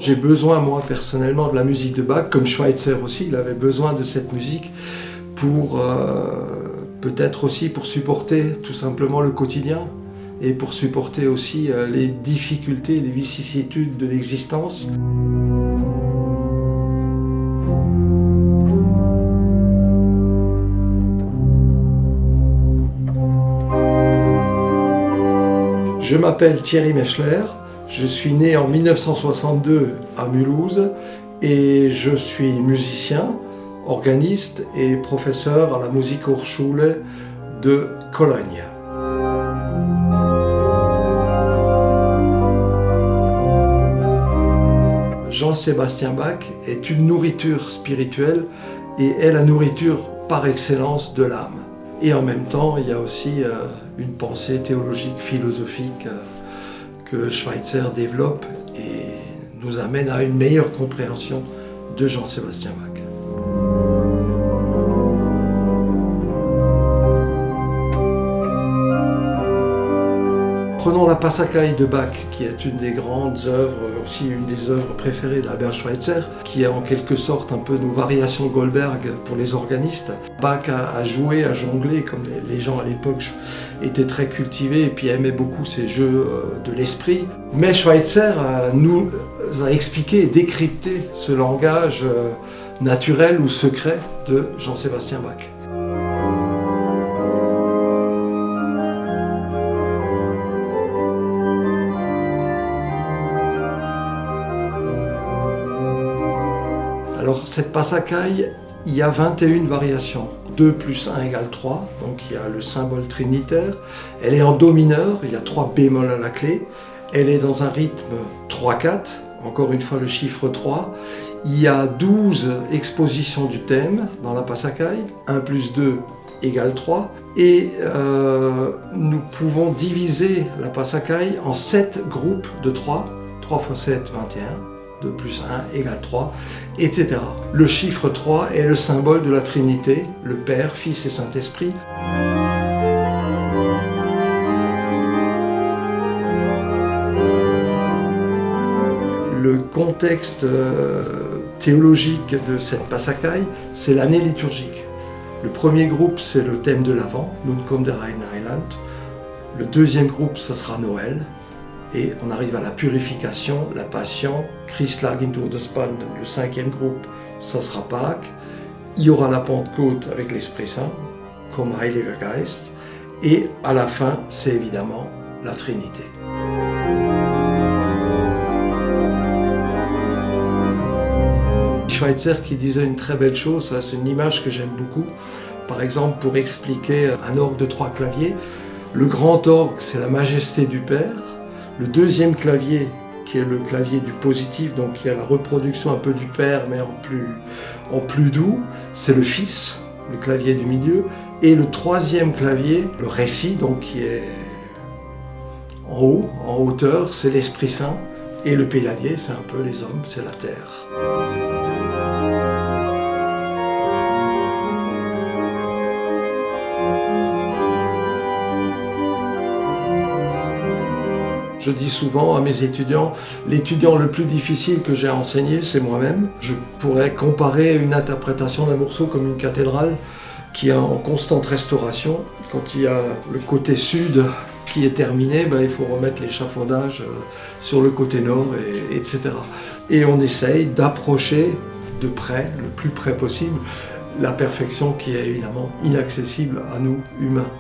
J'ai besoin, moi, personnellement, de la musique de Bach, comme Schweitzer aussi, il avait besoin de cette musique pour, peut-être aussi pour supporter tout simplement le quotidien et pour supporter aussi les difficultés, les vicissitudes de l'existence. Je m'appelle Thierry Mechler. Je suis né en 1962 à Mulhouse et je suis musicien, organiste et professeur à la Musikhochschule de Cologne. Jean-Sébastien Bach est une nourriture spirituelle et est la nourriture par excellence de l'âme. Et en même temps, il y a aussi une pensée théologique, philosophique que Schweitzer développe et nous amène à une meilleure compréhension de Jean-Sébastien Bach. Prenons la Passacaglie de Bach, qui est une des grandes œuvres, aussi une des œuvres préférées d'Albert Schweitzer, qui est en quelque sorte un peu nos variations de Goldberg pour les organistes. Bach a joué, a jonglé, comme les gens à l'époque étaient très cultivés et puis aimaient beaucoup ces jeux de l'esprit. Mais Schweitzer nous a expliqué et décrypté ce langage naturel ou secret de Jean-Sébastien Bach. Alors cette Passacaglie, il y a 21 variations. 2 plus 1 égale 3, donc il y a le symbole trinitaire. Elle est en do mineur, il y a 3 bémols à la clé. Elle est dans un rythme 3-4, encore une fois le chiffre 3. Il y a 12 expositions du thème dans la Passacaglie, 1 plus 2 égale 3. Et nous pouvons diviser la Passacaglie en 7 groupes de 3. 3 x 7, 21. 2 plus 1 égale 3, etc. Le chiffre 3 est le symbole de la Trinité, le Père, Fils et Saint-Esprit. Le contexte théologique de cette Passacaglie, c'est l'année liturgique. Le premier groupe, c'est le thème de l'Avent, Nun kommt der Heiland. Le deuxième groupe, ça sera Noël. Et on arrive à la purification, la passion, Christ lag in Todesbanden. Le cinquième groupe, ça sera Pâques. Il y aura la Pentecôte avec l'Esprit Saint, comme Heiliger Geist. Et à la fin, c'est évidemment la Trinité. Schweitzer qui disait une très belle chose, c'est une image que j'aime beaucoup. Par exemple, pour expliquer un orgue de 3 claviers, le grand orgue, c'est la majesté du Père. Le deuxième clavier, qui est le clavier du positif, donc il y a la reproduction un peu du Père, mais en plus doux, c'est le Fils, le clavier du milieu. Et le troisième clavier, le récit, donc qui est en haut, en hauteur, c'est l'Esprit Saint. Et le pédalier, c'est un peu les hommes, c'est la terre. Je dis souvent à mes étudiants, l'étudiant le plus difficile que j'ai à enseigner, c'est moi-même. Je pourrais comparer une interprétation d'un morceau comme une cathédrale qui est en constante restauration. Quand il y a le côté sud qui est terminé, il faut remettre l'échafaudage sur le côté nord, etc. Et on essaye d'approcher de près, le plus près possible, la perfection qui est évidemment inaccessible à nous, humains.